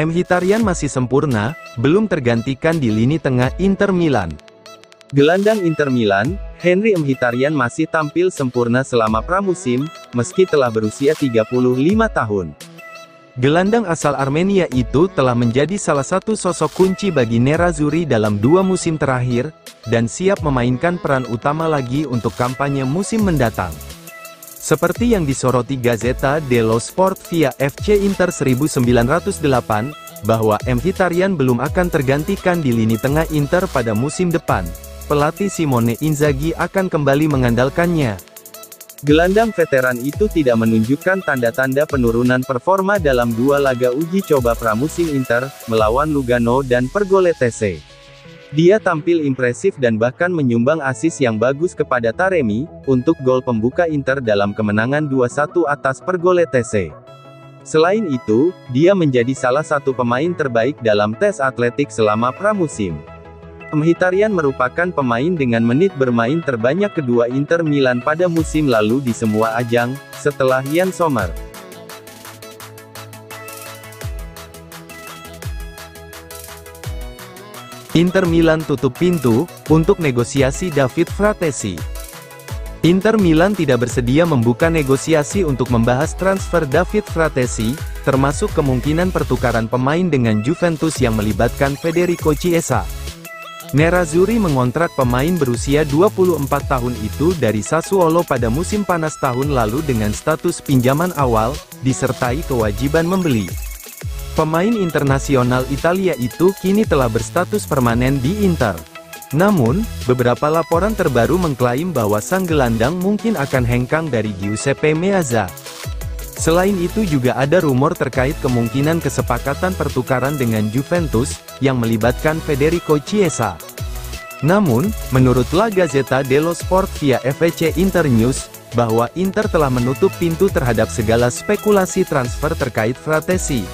Mkhitaryan masih sempurna, belum tergantikan di lini tengah Inter Milan. Gelandang Inter Milan, Henry Mkhitaryan masih tampil sempurna selama pramusim, meski telah berusia 35 tahun. Gelandang asal Armenia itu telah menjadi salah satu sosok kunci bagi Nerazzurri dalam 2 musim terakhir, dan siap memainkan peran utama lagi untuk kampanye musim mendatang. Seperti yang disoroti Gazzetta dello Sport via FC Inter 1908, bahwa Mkhitaryan belum akan tergantikan di lini tengah Inter pada musim depan. Pelatih Simone Inzaghi akan kembali mengandalkannya. Gelandang veteran itu tidak menunjukkan tanda-tanda penurunan performa dalam 2 laga uji coba pramusim Inter, melawan Lugano dan Pergoletese. Dia tampil impresif dan bahkan menyumbang assist yang bagus kepada Taremi, untuk gol pembuka Inter dalam kemenangan 2-1 atas Pergoletese. Selain itu, dia menjadi salah satu pemain terbaik dalam tes atletik selama pramusim. Mkhitaryan merupakan pemain dengan menit bermain terbanyak kedua Inter Milan pada musim lalu di semua ajang, setelah Yann Sommer. Inter Milan tutup pintu untuk negosiasi David Fratesi. Inter Milan tidak bersedia membuka negosiasi untuk membahas transfer David Fratesi, termasuk kemungkinan pertukaran pemain dengan Juventus yang melibatkan Federico Chiesa. Nerazzurri mengontrak pemain berusia 24 tahun itu dari Sassuolo pada musim panas tahun lalu dengan status pinjaman awal, disertai kewajiban membeli. Pemain internasional Italia itu kini telah berstatus permanen di Inter. Namun, beberapa laporan terbaru mengklaim bahwa sang gelandang mungkin akan hengkang dari Giuseppe Meazza. Selain itu juga ada rumor terkait kemungkinan kesepakatan pertukaran dengan Juventus, yang melibatkan Federico Chiesa. Namun, menurut La Gazzetta dello Sport via FC Inter News, bahwa Inter telah menutup pintu terhadap segala spekulasi transfer terkait Fratesi.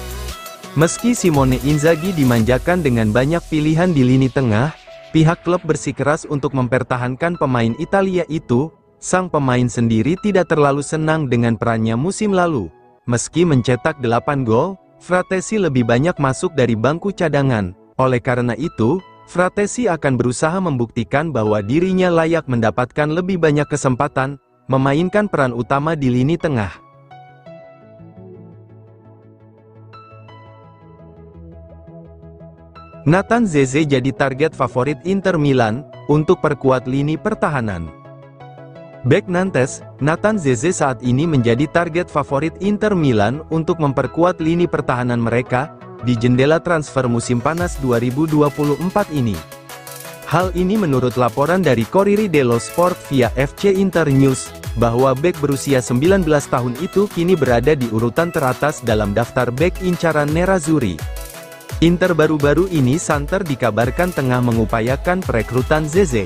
Meski Simone Inzaghi dimanjakan dengan banyak pilihan di lini tengah, pihak klub bersikeras untuk mempertahankan pemain Italia itu. Sang pemain sendiri tidak terlalu senang dengan perannya musim lalu. Meski mencetak 8 gol, Fratesi lebih banyak masuk dari bangku cadangan. Oleh karena itu, Fratesi akan berusaha membuktikan bahwa dirinya layak mendapatkan lebih banyak kesempatan, memainkan peran utama di lini tengah. Nathan Zeze jadi target favorit Inter Milan, untuk perkuat lini pertahanan. Bek Nantes, Nathan Zeze saat ini menjadi target favorit Inter Milan untuk memperkuat lini pertahanan mereka, di jendela transfer musim panas 2024 ini. Hal ini menurut laporan dari Corriere dello Sport via FC Inter News, bahwa bek berusia 19 tahun itu kini berada di urutan teratas dalam daftar bek incaran Nerazzurri. Inter baru-baru ini santer dikabarkan tengah mengupayakan perekrutan Zeze.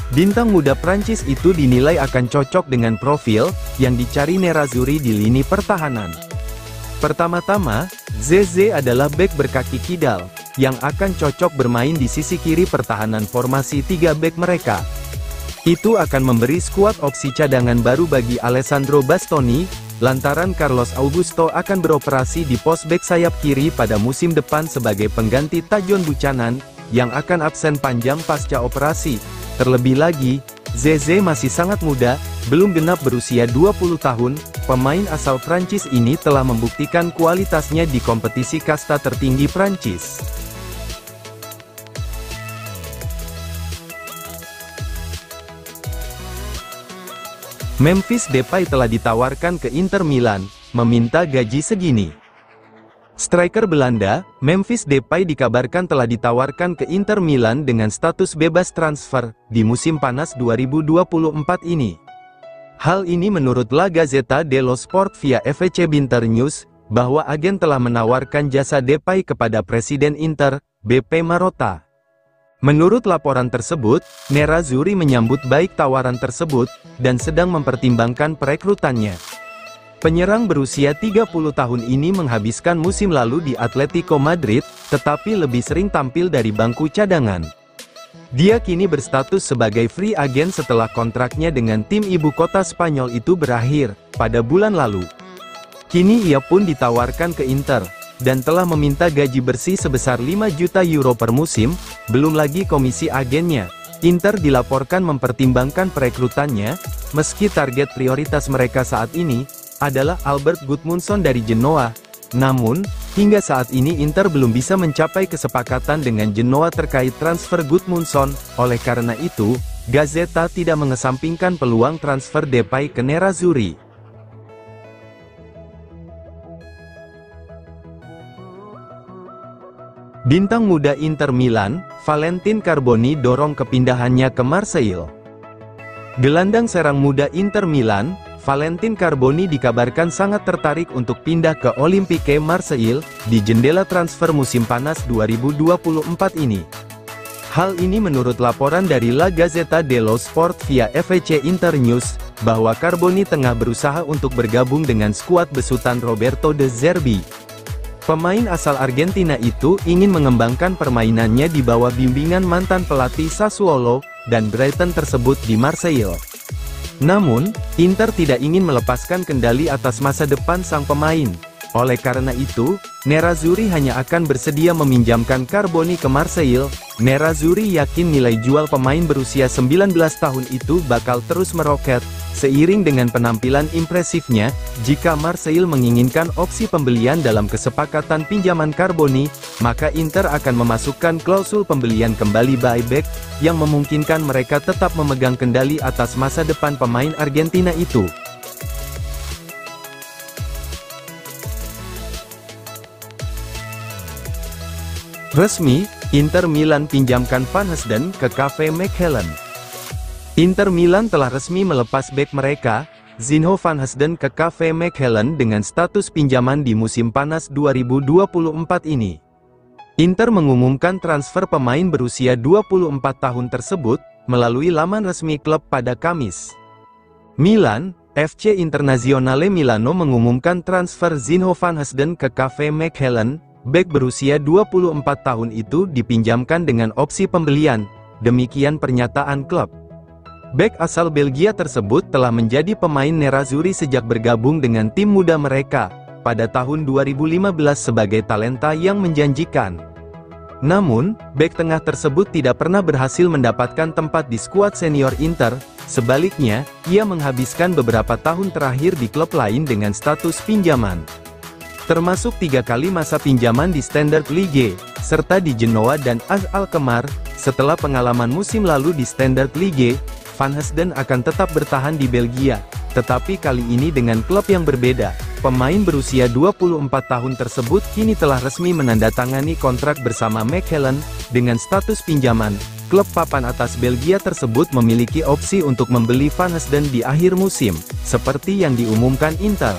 Bintang muda Prancis itu dinilai akan cocok dengan profil yang dicari Nerazzurri di lini pertahanan. Pertama-tama, Zeze adalah bek berkaki kidal, yang akan cocok bermain di sisi kiri pertahanan formasi 3 bek mereka. Itu akan memberi skuad opsi cadangan baru bagi Alessandro Bastoni, lantaran Carlos Augusto akan beroperasi di pos bek sayap kiri pada musim depan sebagai pengganti Tajon Buchanan, yang akan absen panjang pasca operasi. Terlebih lagi, Zeze masih sangat muda, belum genap berusia 20 tahun, pemain asal Prancis ini telah membuktikan kualitasnya di kompetisi kasta tertinggi Prancis. Memphis Depay telah ditawarkan ke Inter Milan, meminta gaji segini. Striker Belanda, Memphis Depay dikabarkan telah ditawarkan ke Inter Milan dengan status bebas transfer, di musim panas 2024 ini. Hal ini menurut La Gazzetta dello Sport via FC Inter News, bahwa agen telah menawarkan jasa Depay kepada Presiden Inter, BP Marotta. Menurut laporan tersebut, Nerazzurri menyambut baik tawaran tersebut, dan sedang mempertimbangkan perekrutannya. Penyerang berusia 30 tahun ini menghabiskan musim lalu di Atletico Madrid, tetapi lebih sering tampil dari bangku cadangan. Dia kini berstatus sebagai free agent setelah kontraknya dengan tim ibu kota Spanyol itu berakhir, pada bulan lalu. Kini ia pun ditawarkan ke Inter. dan telah meminta gaji bersih sebesar 5 juta euro per musim, belum lagi komisi agennya. Inter dilaporkan mempertimbangkan perekrutannya, meski target prioritas mereka saat ini adalah Albert Gudmundsson dari Genoa. Namun, hingga saat ini Inter belum bisa mencapai kesepakatan dengan Genoa terkait transfer Gudmundsson. Oleh karena itu, Gazzetta tidak mengesampingkan peluang transfer Depay ke Nerazzurri. Bintang muda Inter Milan, Valentin Carboni dorong kepindahannya ke Marseille. Gelandang serang muda Inter Milan, Valentin Carboni dikabarkan sangat tertarik untuk pindah ke Olympique Marseille di jendela transfer musim panas 2024 ini. Hal ini menurut laporan dari La Gazzetta dello Sport via FEC Internews, bahwa Carboni tengah berusaha untuk bergabung dengan skuad besutan Roberto De Zerbi. Pemain asal Argentina itu ingin mengembangkan permainannya di bawah bimbingan mantan pelatih Sassuolo dan Brighton tersebut di Marseille. Namun, Inter tidak ingin melepaskan kendali atas masa depan sang pemain. Oleh karena itu, Nerazzurri hanya akan bersedia meminjamkan Carboni ke Marseille. Nerazzurri yakin nilai jual pemain berusia 19 tahun itu bakal terus meroket, seiring dengan penampilan impresifnya. Jika Marseille menginginkan opsi pembelian dalam kesepakatan pinjaman Carboni, maka Inter akan memasukkan klausul pembelian kembali buyback, yang memungkinkan mereka tetap memegang kendali atas masa depan pemain Argentina itu. Resmi, Inter Milan pinjamkan Van Heusden ke KV Mechelen. Inter Milan telah resmi melepas bek mereka, Zinho Van Heusden ke KV Mechelen dengan status pinjaman di musim panas 2024 ini. Inter mengumumkan transfer pemain berusia 24 tahun tersebut, melalui laman resmi klub pada Kamis. Milan, FC Internazionale Milano mengumumkan transfer Zinho Van Heusden ke KV Mechelen. Bek berusia 24 tahun itu dipinjamkan dengan opsi pembelian, demikian pernyataan klub. Bek asal Belgia tersebut telah menjadi pemain Nerazzurri sejak bergabung dengan tim muda mereka, pada tahun 2015 sebagai talenta yang menjanjikan. Namun, bek tengah tersebut tidak pernah berhasil mendapatkan tempat di skuad senior Inter. Sebaliknya, ia menghabiskan beberapa tahun terakhir di klub lain dengan status pinjaman. Termasuk 3 kali masa pinjaman di Standard Liège, serta di Genoa dan AS Alkmaar. Setelah pengalaman musim lalu di Standard Liège, Van Heusden akan tetap bertahan di Belgia, tetapi kali ini dengan klub yang berbeda. Pemain berusia 24 tahun tersebut kini telah resmi menandatangani kontrak bersama Mechelen, dengan status pinjaman. Klub papan atas Belgia tersebut memiliki opsi untuk membeli Van Heusden di akhir musim, seperti yang diumumkan Inter.